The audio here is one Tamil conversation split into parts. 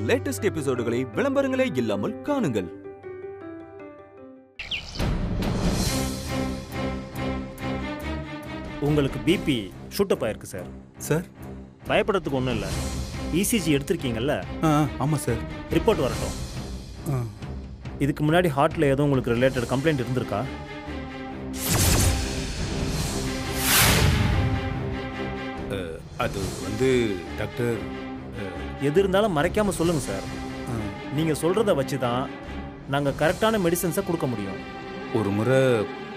லேட்டஸ்ட் எபிசோடுகளை விளம்பரங்களே இல்லாமல் காணுங்கள். உங்களுக்கு பிபி ஷூட்டப் ஆயிருக்கு சார். சார் பயப்படுறதுக்கு ஒன்றும் இல்லை. இசிஜி எடுத்திருக்கீங்கல்ல? ஆமாம் சார். ரிப்போர்ட் வரட்டும். இதுக்கு முன்னாடி ஹார்ட்டில் எதுவும் உங்களுக்கு ரிலேட்டட் கம்ப்ளைண்ட் இருந்திருக்கா? அது வந்து டாக்டர், எது இருந்தாலும் மறைக்காமல் சொல்லுங்கள் சார். நீங்கள் சொல்கிறத வச்சு தான் நாங்கள் கரெக்டான மெடிசன்ஸை கொடுக்க முடியும். ஒரு முறை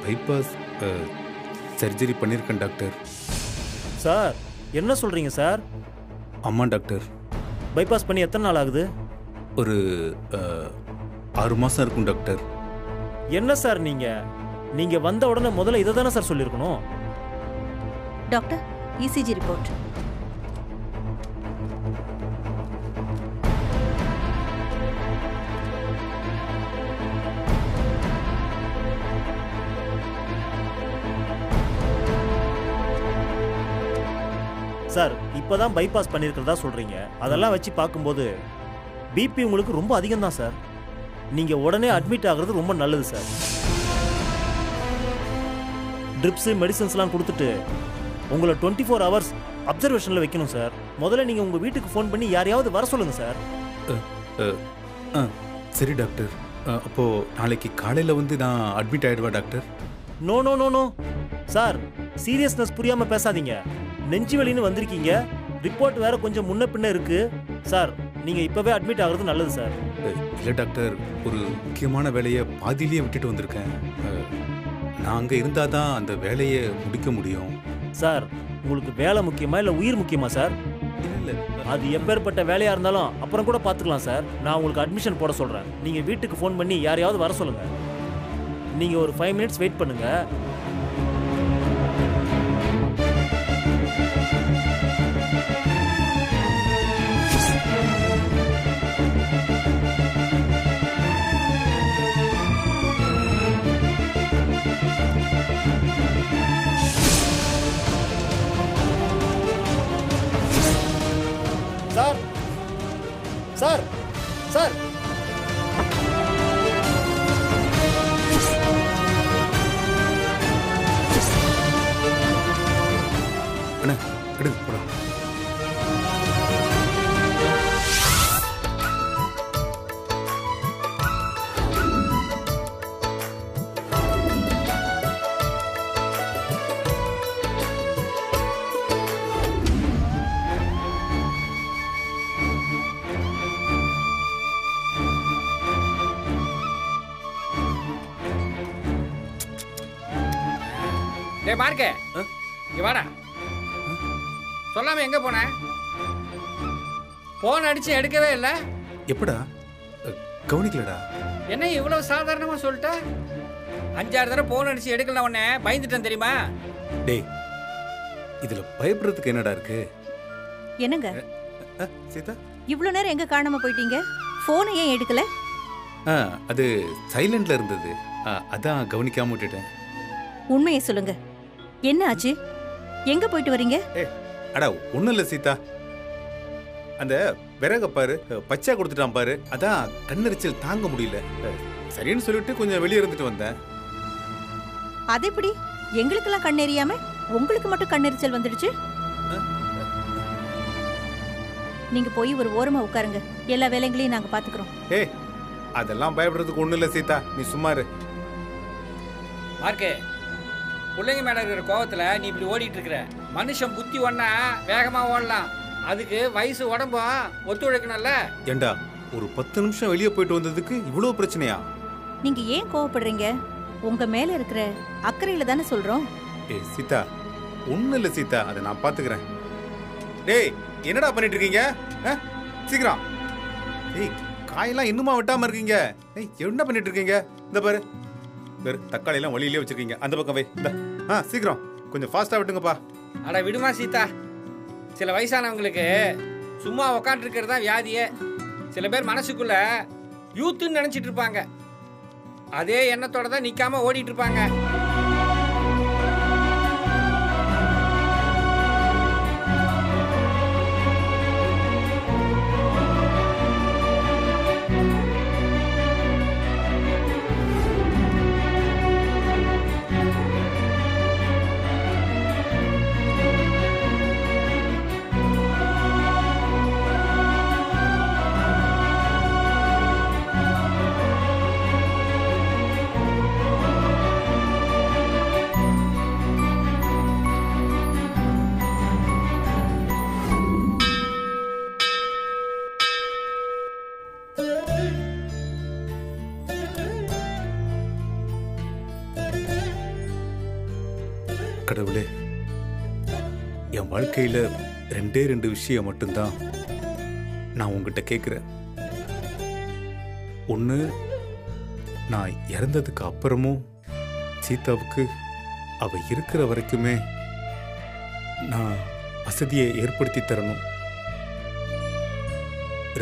பைபாஸ் சர்ஜரி பண்ணியிருக்கேன் டாக்டர். சார் என்ன சொல்கிறீங்க சார்? ஆமாம் டாக்டர். பைபாஸ் பண்ணி எத்தனை நாள் ஆகுது? ஒரு 6 மாதம் இருக்கும் டாக்டர். என்ன சார் நீங்கள் வந்த உடனே முதல்ல இதை தானே சார் சொல்லியிருக்கணும்? Doctor, ECG report. சார் இப்போதான் பைபாஸ் பண்ணியிருக்கிறதா சொல்கிறீங்க. அதெல்லாம் வச்சு பார்க்கும்போது பிபி உங்களுக்கு ரொம்ப அதிகம் தான் சார். நீங்கள் உடனே அட்மிட் ஆகிறது ரொம்ப நல்லது சார். ட்ரிப்ஸு மெடிசன்ஸ்லாம் கொடுத்துட்டு உங்களை 24 ஹவர்ஸ் அப்சர்வேஷனில் வைக்கணும் சார். முதல்ல நீங்கள் உங்கள் வீட்டுக்கு ஃபோன் பண்ணி யாரையாவது வர சொல்லுங்கள் சார். சரி டாக்டர். அப்போது நாளைக்கு காலையில் வந்து நான் அட்மிட் ஆகிடுவா doctor? No no no no sir, seriousness புரியாமல் பேசாதீங்க. நெஞ்சு வலின்னு வந்திருக்கீங்க, ரிப்போர்ட் வேற கொஞ்சம் முன்ன பின்ன இருக்கு சார். நீங்கள் இப்போவே அட்மிட் ஆகிறது நல்லது சார். இல்லை டாக்டர், ஒரு முக்கியமான வேலையை பாதியிலேயே விட்டுட்டு வந்திருக்கேன். நான் அங்கே இருந்தால் தான் அந்த வேலையை முடிக்க முடியும். சார் உங்களுக்கு வேலை முக்கியமா இல்லை உயிர் முக்கியமா சார்? இல்லை, அது எப்பேற்பட்ட வேலையாக இருந்தாலும் அப்புறம் கூட பார்த்துக்கலாம் சார். நான் உங்களுக்கு அட்மிஷன் போட சொல்கிறேன். நீங்கள் வீட்டுக்கு ஃபோன் பண்ணி யாரையாவது வர சொல்லுங்கள். நீங்கள் ஒரு 5 மினிட்ஸ் வெயிட் பண்ணுங்கள். சார் சார் சார் அண்ணா எடுங்க போடா. மார்க்கே, இங்க வாடா. சொல்லாம எங்க போன? போன் அடிச்சு எடுக்கவே இல்லை. எப்படா? கவனிக்கலடா. என்ன இவ்வளவு சாதாரணமா சொல்லிட்ட? 5-6 தடவை போன் அடிச்சு எடுக்கல, உடனே பயந்துட்டேன் தெரியுமா? டேய், இதுல பயப்படுறதுக்கு என்னடா இருக்கு? என்னங்க சீதா, இவ்வளவு நேரம் எங்க காணாம போயிட்டீங்க? போனை ஏன் எடுக்கல? அது சைலண்ட்ல இருந்தது, அதான் கவனிக்காம விட்டுட்டேன். உண்மையை சொல்லுங்க, என்ன ஆச்சு? எங்க போயிட்டு வரீங்க? அடா ஒண்ணும் இல்ல சீதா, அந்த விறக பாரு, பச்சை கொடுத்துட்டான் பாரு, அதான் கண்ணெரிச்சல் தாங்க முடியல. சரின்னு சொல்லிட்டு கொஞ்சம் வெளியே இருந்துட்டு வந்தேன். அது எப்படி எங்களுக்கெல்லாம் கண்ணெறியாம உங்களுக்கு மட்டும் கண்ணெரிச்சல் வந்துடுச்சு? நீங்க போய் ஒரு ஓரமா உட்காருங்க, எல்லா வேலைகளையும் நாங்க பாத்துக்கிறோம். அதெல்லாம் பயப்படுறதுக்கு ஒண்ணும் இல்ல சீதா, நீ சும்மா இரு. மார்க்கே, பிள்ளைங்க மேல இருக்கிற கோவத்துல நீ இப்படி ஓடிட்டு இருக்கிற. மனுஷன் புத்தி ஒன்னா வேகமா ஓடலாம், அதுக்கு வயசு உடம்பும் ஒத்துழைக்கணும்ல. ஏண்டா, ஒரு 10 நிமிஷம் வெளியே போயிட்டு வந்ததுக்கு இவ்வளவு பிரச்சனையா? நீங்க ஏன் கோவப்படுறீங்க? உங்க மேல இருக்கிற அக்கறையில தானே சொல்றோம். சீதா, ஒண்ணும் இல்ல சீதா, அதை நான் பாத்துக்கிறேன். டேய், என்னடா பண்ணிட்டு இருக்கீங்க? சீக்கிரம். ஏய், காயெல்லாம் இன்னுமா வெட்டாம இருக்கீங்க? என்ன பண்ணிட்டு இருக்கீங்க? இந்த பாரு, தக்காளி எல்லாம் வழியிலே வச்சிருக்கீங்க, அந்த பக்கம் வை. சீக்கிரம் கொஞ்சம் ஃபாஸ்டா விட்டுங்கப்பா. அட விடுமா சீதா, சில வயசானவங்களுக்கு சும்மா உக்காண்டு இருக்கிறது தான் வியாதியே. சில பேர் மனசுக்குள்ள யூத்துன்னு நினைச்சிட்டு இருப்பாங்க, அதே எண்ணத்தோட தான் நிக்காம ஓடிட்டு இருப்பாங்க. கடவுளே, என் வாழ்க்கையில ரெண்டே ரெண்டு விஷயம் மட்டும்தான் நான் உங்ககிட்ட கேட்குறேன். ஒன்று, நான் இறந்ததுக்கு அப்புறமும் சீதாவுக்கு அவ இருக்கிற வரைக்குமே நான் வசதியை ஏற்படுத்தி தரணும்.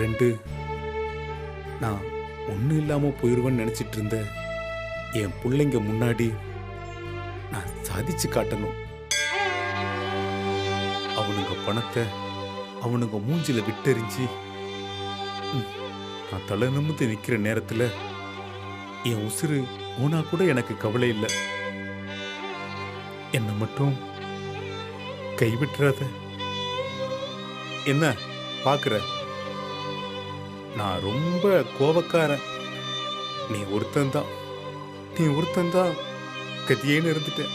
ரெண்டு, நான் ஒன்றும் இல்லாமல் போயிடுவேன்னு நினச்சிட்டு இருந்த என் பிள்ளைங்க முன்னாடி நான் சாதிச்சு காட்டணும். அவனுங்க பணத்தை அவனுங்க மூஞ்சில விட்டெறிஞ்சு நான் தலை நிமிர்ந்து நிற்கிற நேரத்தில் என் உசுறு ஓனா கூட எனக்கு கவலை இல்லை. என்னை மட்டும் கைவிட்டுறாத. என்ன பார்க்குற? நான் ரொம்ப கோபக்காரன். நீ ஒருத்தந்தான் கதியேன்னு இருந்துட்டேன்.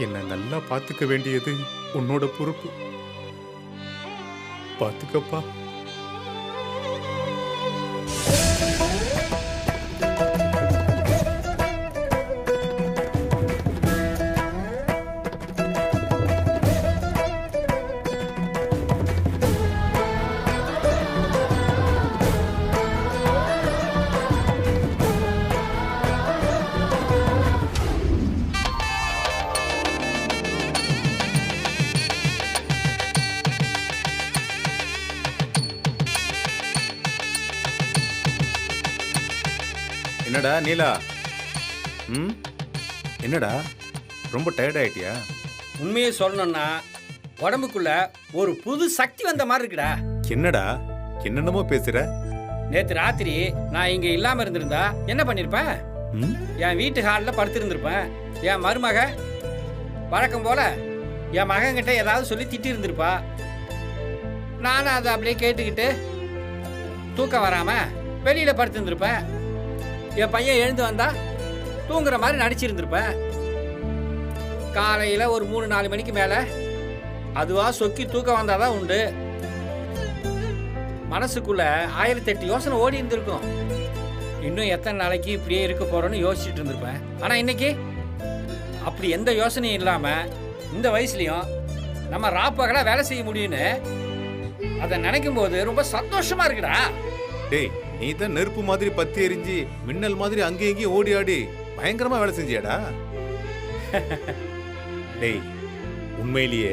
என்னை நல்லா பார்த்துக்க வேண்டியது உன்னோட பொறுப்பு. பார்த்துக்கப்பா. என்னடா நீலா? என்னடா ரொம்ப டயர்ட் ஆயிட்டியா? உண்மையை சொல்லணும்னா உடம்புக்குள்ள ஒரு புது சக்தி வந்த மாதிரி இருக்குடா. என்னடா என்னென்னமோ பேசுற? நேத்து ராத்திரி நான் இங்க இல்லாம இருந்திருந்தா என்ன பண்ணிருப்பேன்? என் வீட்டு ஹாலில் படுத்திருந்திருப்பேன். என் மருமக வழக்கம் போல என் மகன்கிட்ட ஏதாவது சொல்லி திட்டி இருந்திருப்பா. நானும் அதை அப்படியே கேட்டுக்கிட்டு தூக்கம் வராம வெளியில படுத்திருந்திருப்பேன். என் பையன் எழுந்து வந்தா தூங்குற மாதிரி நடிச்சிருந்திருப்பேன். காலையில ஒரு 3-4 மணிக்கு மேல அதுவா சொக்கி தூக்கம் வந்தாதான் உண்டு. மனசுக்குள்ள 1008 யோசனை ஓடி இருந்திருக்கும். இன்னும் எத்தனை நாளைக்கு இப்படியே இருக்க போறோன்னு யோசிச்சுட்டு இருந்திருப்பேன். ஆனா இன்னைக்கு அப்படி எந்த யோசனையும் இல்லாம இந்த வயசுலயும் நம்ம ராப்பகலா வேலை செய்ய முடியும்னு அதை நினைக்கும் போது ரொம்ப சந்தோஷமா இருக்குடா. டேய், நீ தான் நெருப்பு மாதிரி பத்தி எரிஞ்சு மின்னல் மாதிரி அங்கேயும் இங்கேயும் ஓடி ஆடி பயங்கரமா வேலை செஞ்சியாடா. டேய், உண்மையிலேயே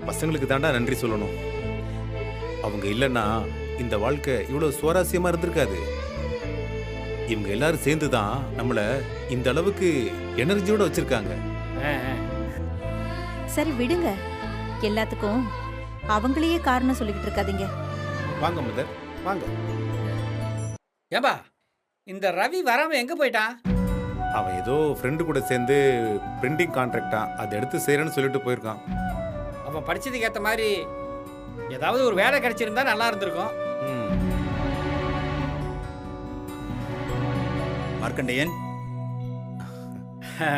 பசங்களுக்கு தாண்டா நன்றி சொல்லணும். அவங்க இல்லைன்னா இந்த வாழ்க்கை இவ்வளவு சுவாரஸ்யமா இருந்திருக்காது. இவங்க எல்லாரும் சேர்ந்து தான் நம்மள இந்த அளவுக்கு எனர்ஜியோட வச்சிருக்காங்க. சரி விடுங்க, எல்லாத்துக்கும் அவங்களையே காரணம் சொல்லிக்கிட்டு இருக்காதீங்க. வாங்க மதர், வாங்க. ஏம்பா, இந்த ரவி வராம எங்க போயிட்டான்? அவன் ஏதோ ஃப்ரெண்டு கூட சேர்ந்து பிரிண்டிங் கான்ட்ராக்டா அதை எடுத்து செய்யறேன்னு சொல்லிட்டு போயிருக்கான். அவன் படிச்சதுக்கு ஏத்த மாதிரி ஏதாவது ஒரு வேலை கிடைச்சிருந்தா நல்லா இருந்திருக்கும். மார்க்கண்டேயன்,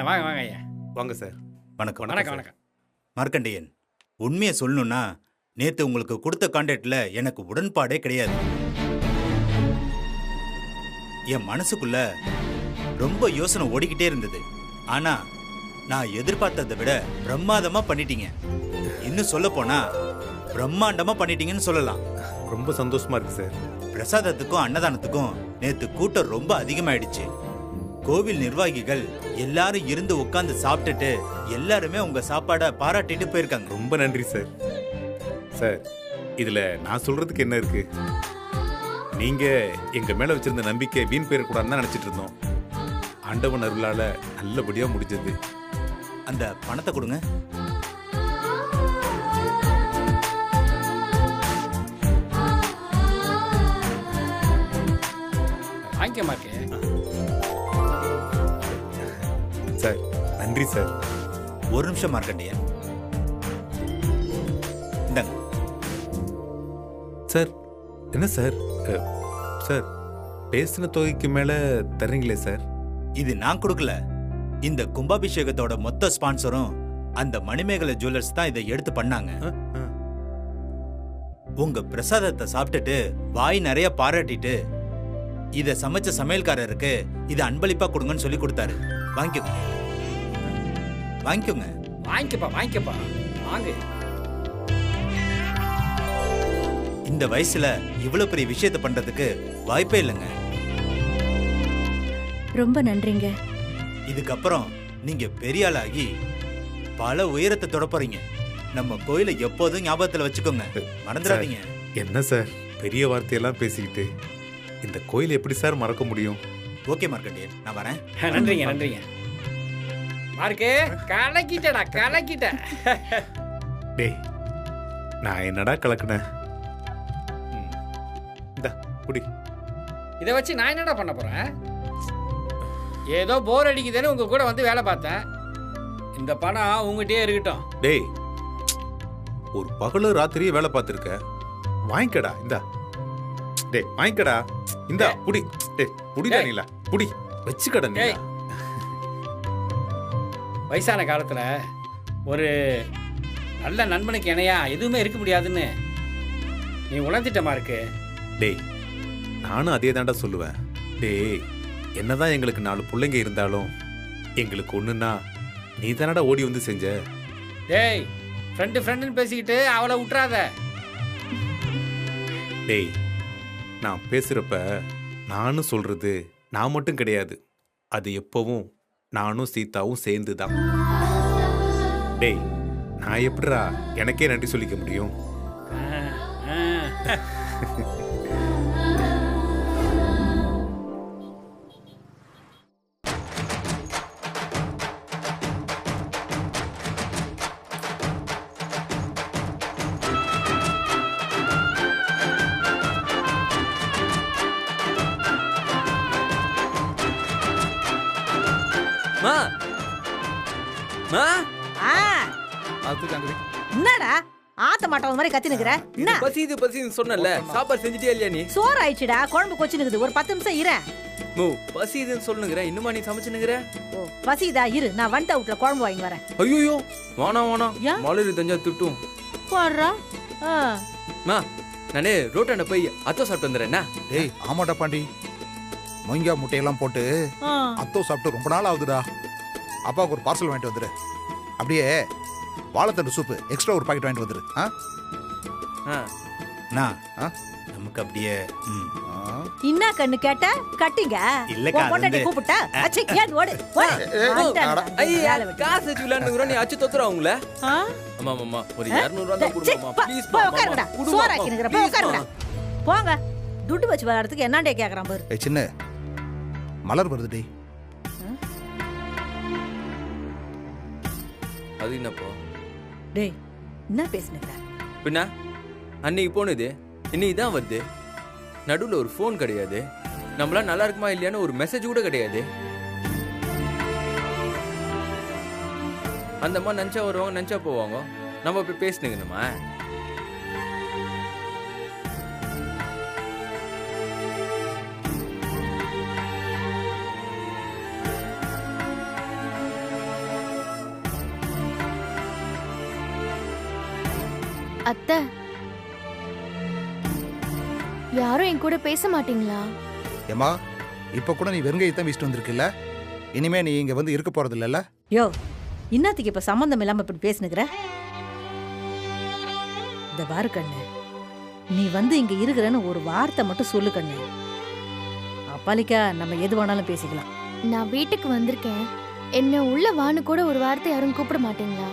வாங்க வாங்க ஐயா. வாங்க சார். வணக்கம். வணக்கம் வணக்கம். மார்க்கண்டேயன், உண்மையை சொல்லணும்னா நேத்து உங்களுக்கு கொடுத்த கான்ட்ராக்ட்ல எனக்கு உடன்பாடே கிடையாது. என் மனசுக்குள்ள ரொம்ப யோசனை ஓடிக்கிட்டே இருந்தது. ஆனா நான் எதிர்பார்த்ததை விட பிரம்மாதமா பண்ணிட்டீங்க. இன்னும் சொல்ல போனா பிரம்மாண்டமா பண்ணிட்டீங்கன்னு சொல்லலாம். ரொம்ப சந்தோஷமா இருக்கு சார். பிரசாதத்துக்கும் அன்னதானத்துக்கும் நேத்து கூட்டம் ரொம்ப அதிகமாயிடுச்சு. கோவில் நிர்வாகிகள் எல்லாரும் இருந்து உட்கார்ந்து சாப்பிட்டுட்டு எல்லாருமே உங்க சாப்பாடை பாராட்டிட்டு போயிருக்காங்க. ரொம்ப நன்றி சார். சார், இதுல நான் சொல்றதுக்கு என்ன இருக்கு? நீங்க எங்க மேல வச்சிருந்த நம்பிக்கை வீண் போயிடக்கூடாதுன்னு தான் நினைச்சிட்டு இருந்தோம். ஆண்டவன் அருளால நல்லபடியா முடிஞ்சது. அந்த பணத்தை கொடுங்க. வாங்கிக்க மாட்டேன் சார். நன்றி சார். ஒரு நிமிஷம் மார்க்கண்டேயன், இந்தாங்க. சார், என்ன சார்? சார், பேசின தொகைக்கு மேல தர்றீங்களே சார்? இது நான் கொடுக்கல. இந்த கும்பாபிஷேகத்தோட மொத்த ஸ்பான்சரும் அந்த மணிமேகலை ஜுவல்லர்ஸ் தான் இதை எடுத்து பண்ணாங்க. உங்க பிரசாதத்தை சாப்பிட்டுட்டு வாய் நிறைய பாராட்டிட்டு இத சமைச்ச சமையல்காரருக்கு இதை அன்பளிப்பா கொடுங்கன்னு சொல்லி கொடுத்தாரு. வாங்கிக்கோங்க. வாங்கிக்கோங்க. வாங்கிக்கப்பா வாங்கு. இந்த வயசுல இவ்வளவு பெரிய விஷயத்தை பண்றதுக்கு வாய்ப்பே இல்லைங்க. ரொம்ப நன்றிங்க. இதுக்கப்புறம் நீங்க பெரிய ஆளாகி பல உயரத்தை தொட போறீங்க. நம்ம கோயிலை எப்போதும் ஞாபகத்துல வச்சுக்கோங்க, மறந்துடாதீங்க. என்ன சார் பெரிய வார்த்தையெல்லாம் பேசிக்கிட்டு இந்த கோயில் எப்படி சார் மறக்க முடியும்? ஓகே மார்க்கண்டேயன், நான் வரேன். நன்றிங்க. மார்க்கு கலக்கிட்ட. டேய் நான் என்னடா கலக்குனேன்? இந்தா குடி. இதை வச்சு நான் என்னடா பண்ண போறேன்? ஏதோ போர் அடிக்குதுன்னு உங்க கூட வந்து வேலை பார்த்தேன். இந்த பணம் உங்ககிட்டயே இருக்கட்டும். டேய் ஒரு பகல ராத்திரியே வேலை பார்த்துருக்க, வாங்கிக்கடா. இந்தா டேய் வாங்கிக்கடா. இந்தா புடி. டேய் புடிடா நீலா, புடி வச்சுக்கடா நீலா. வயசான காலத்துல ஒரு நல்ல நண்பனுக்கு இணையா எதுவுமே இருக்க முடியாதுன்னு நீ உணர்ந்துட்டமா இருக்கு. டேய் நானும் அதே தாண்டா சொல்லுவேன். டேய் என்னதான் எங்களுக்கு 4 பிள்ளைங்க இருந்தாலும் எங்களுக்கு ஒண்ணுன்னா நீ தானடா ஓடி வந்து செஞ்ச. டேய் ஃப்ரெண்டுன்னு பேசிக்கிட்டு அவளை விட்டுறாத. டேய் நான் பேசுறப்ப நானும் சொல்றது நான் மட்டும் கிடையாது, அது எப்பவும் நானும் சீதாவும் சேர்ந்து தான். டேய் நான் எப்படிடா எனக்கே நன்றி சொல்லிக்க முடியும்? மா மா ஆ, அதுக்காங்க என்னடா ஆத்த மாட்டவங்க மாதிரி கத்தி நிக்கிற? என்ன பசின்னு சொன்னல, சாப்பாடு செஞ்சிட்டே இல்லையா நீ? சோறு ஆயிடுச்சுடா, குழம்பு கொச்சு நிக்குது. ஒரு 10 நிமிஷம் இரு. மோ பசிதுன்னு சொல்லுங்கற, இன்னுமா நீ சமைச்சுனுங்கற? ஓ பசிதா, இரு நான் வண்ட அவுட்ல குழம்பு வாங்கி வரேன். ஐயோ வாணா ஏன்? மலரு தஞ்சா திட்டும். போடுறா. மா நானே ரோட்டாண்ட போய் அத்தோ சாப்பிட்டு வந்துறேன்னா. டேய் ஆமாடா பாண்டி, மொய்ங்கா முட்டையெல்லாம் போட்டு அத்தோ சாப்பிட்டு ரொம்ப நாள் ஆகுதுடா. அப்பாவுக்கு ஒரு பார்சல் வாங்கிட்டு வந்துரு. அப்படியே வாழைத்தண்டு சூப்பு எக்ஸ்ட்ரா ஒரு பாக்கெட் வாங்கிட்டு வந்துரு. நமக்கு அப்படியே என்ன கண்ணு கேட்ட கட்டிங்க இல்லக்கா, அது பொண்டாட்டி வந்து- கூப்பிட்டா அச்சி ஏன் ஓடு ஐயா காசு வச்சு விளையாடுங்கற, நீ அச்சு தொத்துறா உங்கள. ஆமா ஒரு 200 ரூபாய் தான் கொடுமா ப்ளீஸ். போய் உட்காருங்கடா, சோறாக்கி நிக்கிற, போய் உட்காருங்கடா. போங்க, துட்டு வச்சு விளையாடுறதுக்கு என்னண்டே கேக்குறான் பாரு. ஏய் சின்ன மலர் வருது டேய். அது என்னப்போ? டேய் என்ன பேசுனீங்க? பின்ன அன்னைக்கு போனது இன்னைக்கு தான் வருது. நடுவில் ஒரு ஃபோன் கிடையாது, நம்மளா நல்லா இருக்குமா இல்லையான்னு ஒரு மெசேஜ் கூட கிடையாது. அந்த மாதிரி நினச்சா வருவாங்க, நினச்சா போவாங்க. நம்ம போய் பேசினுங்க நம்ம. அத்தை, யாரும் என் கூட பேச மாட்டீங்களா? ஏமா இப்ப கூட நீ வெறுங்கையை தான் வீசிட்டு வந்திருக்குல்ல, இனிமே நீ இங்க வந்து இருக்க போறது இல்லல்ல? யோ இன்னத்துக்கு இப்ப சம்பந்தம் இல்லாம இப்படி பேசுனுக்குற? இந்த பாரு கண்ணு, நீ வந்து இங்க இருக்கிறன்னு ஒரு வார்த்தை மட்டும் சொல்லு கண்ணு. அப்பாலிக்கா நம்ம எது வேணாலும் பேசிக்கலாம். நான் வீட்டுக்கு வந்திருக்கேன், என்ன உள்ள வான்னு கூட ஒரு வார்த்தை யாரும் கூப்பிட மாட்டீங்களா?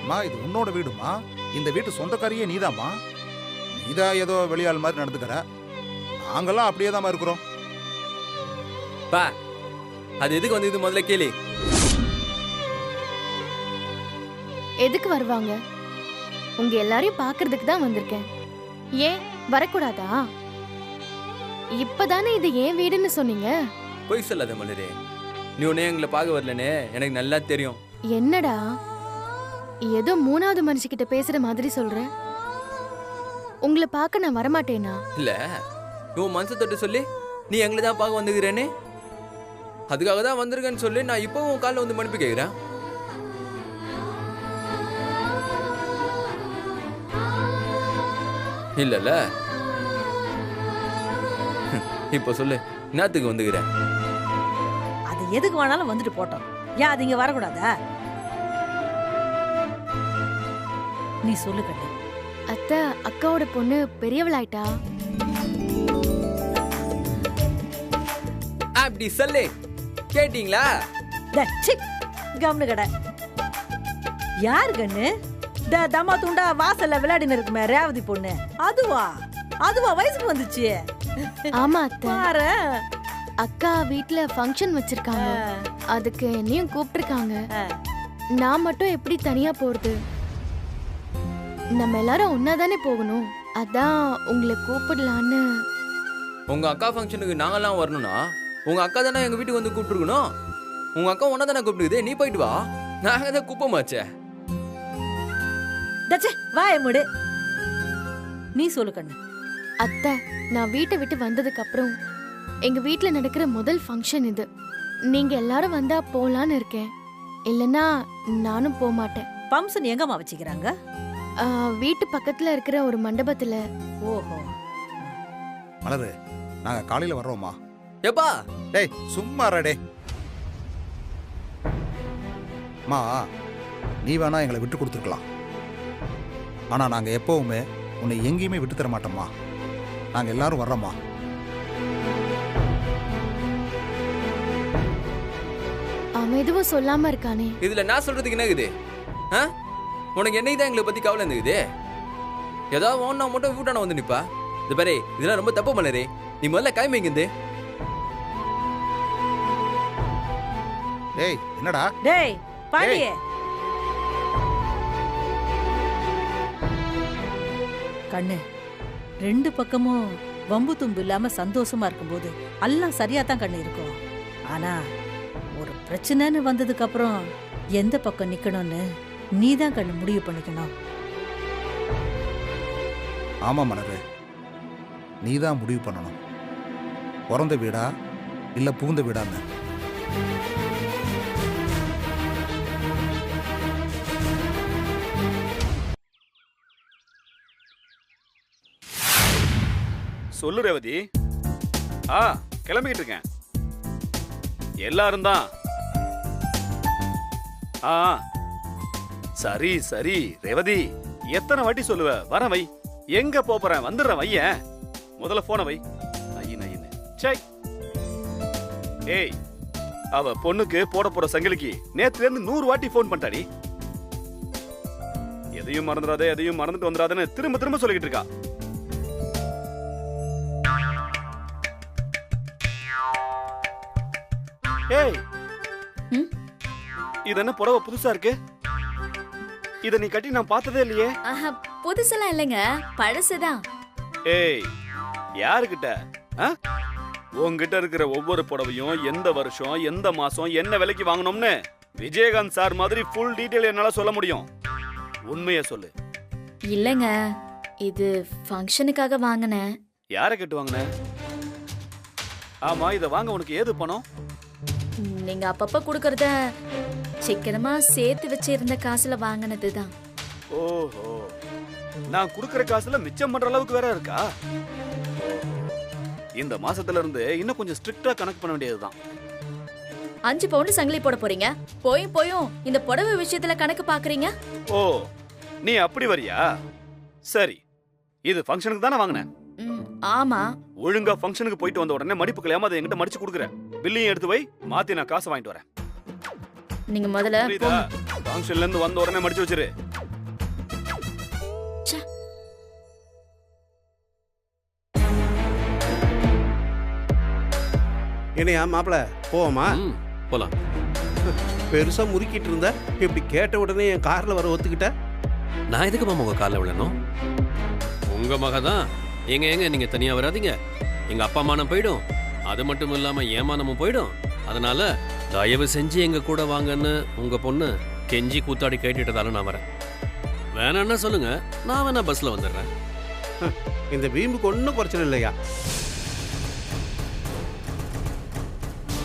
அம்மா இது உன்னோட வீடுமா, இந்த வீட்டு சொந்தக்காரியே நீதாம்மா. நீதான் ஏதோ வெளியாள் மாதிரி நடந்துக்கிற, நாங்கெல்லாம் அப்படியே தான் இருக்கிறோம். பா அது எதுக்கு வந்து இது முதல்ல கேளு. எதுக்கு வருவாங்க? உங்க எல்லாரையும் பாக்குறதுக்கு தான் வந்திருக்கேன். ஏன் வரக்கூடாதா? இப்பதானே இது ஏன் வீடுன்னு சொன்னீங்க. போய் சொல்லாத மலரே, நீ உடனே எங்களை பார்க்க வரலன்னு எனக்கு நல்லா தெரியும். என்னடா ஏதோ மூணாவது மனுஷிக்கிட்ட பேசுற மாதிரி சொல்ற? உங்களை பார்க்க நான் வரமாட்டேனா? இல்ல உன் மனசை தொட்டு சொல்லி நீ எங்களை தான் பார்க்க வந்துக்கிறேன்னு, அதுக்காக தான் வந்திருக்கேன்னு சொல்லி நான் இப்போ உன் காலில் வந்து மன்னிப்பு கேட்கிறேன். இல்லல்ல இப்போ சொல்லு, என்னத்துக்கு வந்துக்கிறேன்? அது எதுக்கு வேணாலும் வந்துட்டு போட்டோம். ஏன் அது இங்க வரக்கூடாதா? நீ சொல்லு கண்ணு. அத்தை, அக்காவோட பொண்ணு பெரியவளாயிட்டா. அப்படி சொல்லு. கேட்டீங்களா? கம்னு கடை. யாரு கண்ணு? தமா துண்டா வாசல்ல விளையாடின்னு இருக்குமே ரேவதி பொண்ணு. அதுவா வயசுக்கு வந்துச்சு. ஆமா அத்தை. அக்கா வீட்ல ஃபங்க்ஷன் வச்சிருக்காங்க. அதுக்கு என்னையும் கூப்பிட்டிருக்காங்க. நான் மட்டும் எப்படி தனியா போறது? நம்ம எல்லாரும் ஒன்னாதானே போகணும். அதான் உங்களை கூப்பிடலான்னு. உங்க அக்கா ஃபங்க்ஷனுக்கு நாங்கெல்லாம் வரணும்னா உங்க அக்கா தானே எங்க வீட்டுக்கு வந்து கூப்பிட்டுருக்கணும். உங்க அக்கா ஒன்னா தானே கூப்பிட்டுக்குது. நீ போயிட்டு வா. நாங்க தான் குப்பமாச்சே. வாய மூடு. நீ சொல்லு கண்ணு. அத்தை, நான் வீட்டை விட்டு வந்ததுக்கு அப்புறம் எங்க வீட்ல நடக்கிற முதல் ஃபங்க்ஷன் இது. நீங்க எல்லாரும் வந்தா போலான்னு இருக்கேன். இல்லனா நானும் போக மாட்டேன். ஃபங்க்ஷன் எங்கம்மா வச்சுக்கிறாங்க? வீட்டு பக்கத்துல இருக்கிற ஒரு மண்டபத்துல. ஓஹோ. மலரு, நாங்க காலையில வர்றோமா? எப்பா? டேய் சும்மா டே. மா, நீ வேணா எங்களை விட்டு கொடுத்துருக்கலாம். ஆனா நாங்க எப்பவுமே உன்னை எங்கேயுமே விட்டு தர மாட்டோம்மா. நாங்க எல்லாரும் வர்றோம்மா. அவன் எதுவும் சொல்லாம இருக்கானே. இதுல நான் சொல்றதுக்கு என்ன இருக்குது? உனக்கு என்னைக்குதான் எங்களை பத்தி கவலை இருந்துக்குது? ஏதாவது ஒன்னா மட்டும் வீட்டான வந்து நிப்பா. இது பாரு, இதெல்லாம் ரொம்ப தப்பு பண்ணரு. நீ முதல்ல காய்மைங்க. டேய் என்னடா? டேய் பாண்டியே. கண்ணு, ரெண்டு பக்கமும் வம்பு தும்பு இல்லாம சந்தோஷமா இருக்கும்போது எல்லாம் சரியா தான் கண்ணு இருக்கும். ஆனா ஒரு பிரச்சனைன்னு வந்ததுக்கு அப்புறம் எந்த பக்கம் நிக்கணும்னு நீ தான் கண்ணு முடிவு பண்ணிக்கணும். ஆமா மலரு, நீ தான் முடிவு பண்ணணும். பிறந்த வீடா இல்ல புகுந்த வீடான்னு. சொல்லு ரேவதி. கிளம்பிக்கிட்டு இருக்கேன். எல்லாரும் தான். சரி சரி ரேவதி, எத்தனை வாட்டி சொல்லுவ? வர வை. எங்க போறேன்? வந்துடுறேன். வையன் முதல்ல போன வை. ஏய், அவ பொண்ணுக்கு போட போற சங்கிலிக்கு நேத்துல இருந்து 100 வாட்டி போன் பண்ணிட்டாடி. எதையும் மறந்துடாதே, எதையும் மறந்துட்டு வந்துடாதேன்னு திரும்ப திரும்ப சொல்லிக்கிட்டு இருக்கா. ஏய், இது என்ன புடவை புதுசா இருக்கு? இத நீ கட்டி நான் பார்த்ததே இல்லையே. புதுசெல்லாம் இல்லைங்க, பழசுதான். ஏய், யாருக்கிட்ட? உங்ககிட்ட இருக்கிற ஒவ்வொரு புடவையும் எந்த வருஷம் எந்த மாசம் என்ன விலைக்கு வாங்கணும்னு விஜயகாந்த் சார் மாதிரி ஃபுல் டீடைல் என்னால சொல்ல முடியும். உண்மையை சொல்லு. இல்லைங்க, இது ஃபங்க்ஷனுக்காக வாங்கினேன். யாரை கேட்டு வாங்கின? ஆமா, இத வாங்க உனக்கு ஏது பணம்? நீங்க அப்பப்ப குடுக்கறத சிக்கனமா சேர்த்து வச்சிருந்த காசுல வாங்கினதுதான். ஓஹோ, நான் குடுக்கற காசுல மிச்சம் பண்ற அளவுக்கு வேற இருக்கா? இந்த மாசத்துல இருந்து இன்னும் கொஞ்சம் ஸ்ட்ரிக்ட்டா கணக்கு பண்ண வேண்டியதுதான். 5 பவுண்ட் சங்கிலி போட போறீங்க. போயும் இந்த புடவை விஷயத்துல கணக்கு பாக்குறீங்க. ஓ, நீ அப்படி வரியா? சரி, இது ஃபங்க்ஷனுக்கு தானே வாங்கினேன். ஆமா. ஒழுங்கா ஃபங்க்ஷனுக்கு போயிட்டு வந்த உடனே மடிப்பு கலையாம அதை என்கிட்ட மடிச்சு கொடுக்குறேன். பில்லையும் எடுத்து வை, மாத்தி நான் காசு வாங்கிட்டு வரேன். நீங்க முதல்ல ஃபங்க்ஷன்ல இருந்து வந்த உடனே மடிச்சு வச்சிரு. என்னையா மாப்பிள, போவோமா? போலாம். பெருசா முறுக்கிட்டு இருந்த, இப்படி கேட்ட உடனே என் கார்ல வர ஒத்துக்கிட்ட. நான் எதுக்கு மாமா உங்க கார்ல விழணும்? உங்க மக தான். எங்க நீங்க தனியா வராதீங்க. எங்க அப்பா மானம் போயிடும். அது மட்டும் இல்லாம ஏமானமும் போயிடும். அதனால தயவு செஞ்சு எங்க கூட வாங்கன்னு உங்க பொண்ணு கெஞ்சி கூத்தாடி கேட்டுட்டதால நான் வரேன். வேணான்னா சொல்லுங்க, நான் வேணா பஸ்ல வந்துடுறேன். இந்த வீம்புக்கு ஒன்றும் பிரச்சனை இல்லையா?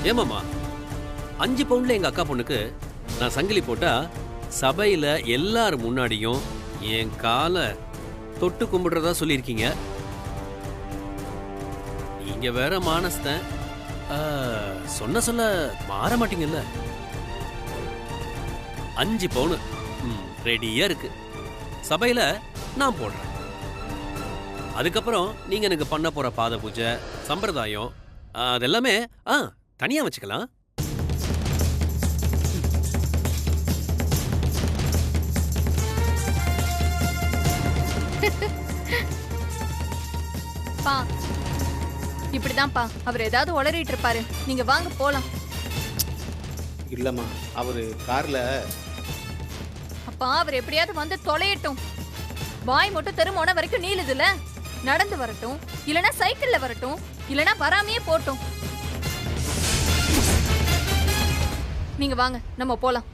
ஏமாமா, 5 பவுண்ட்ல எங்க அக்கா பொண்ணுக்கு நான் சங்கிலி போட்டா சபையில எல்லாரும் முன்னாடியும் என் காலை தொட்டு கும்பிடுறதா சொல்லியிருக்கீங்க. நீங்க வேற மானஸ்தன், சொன்ன சொல்ல மாற மாட்டீங்கல்ல? 5 பவுன் ரெடியா இருக்கு. சபையில நான் போடுறேன். அதுக்கப்புறம் நீங்க எனக்கு பண்ண போற பாத பூஜை சம்பிரதாயம் அதெல்லாமே தனியா வச்சுக்கலாம். பா இப்படிதான்ப்பா அவர் ஏதாவது உளறிட்டு இருப்பாரு. நீங்க வாங்க போலாம். இல்லம்மா அவரு கார்ல. அப்பா அவர் எப்படியாவது வந்து தொலையட்டும். வாய் மட்டும் தெருமோன வரைக்கும் நீளுதுல. நடந்து வரட்டும், இல்லனா சைக்கிள்ல வரட்டும், இல்லனா வராமையே போட்டும். நீங்க வாங்க நம்ம போலாம்.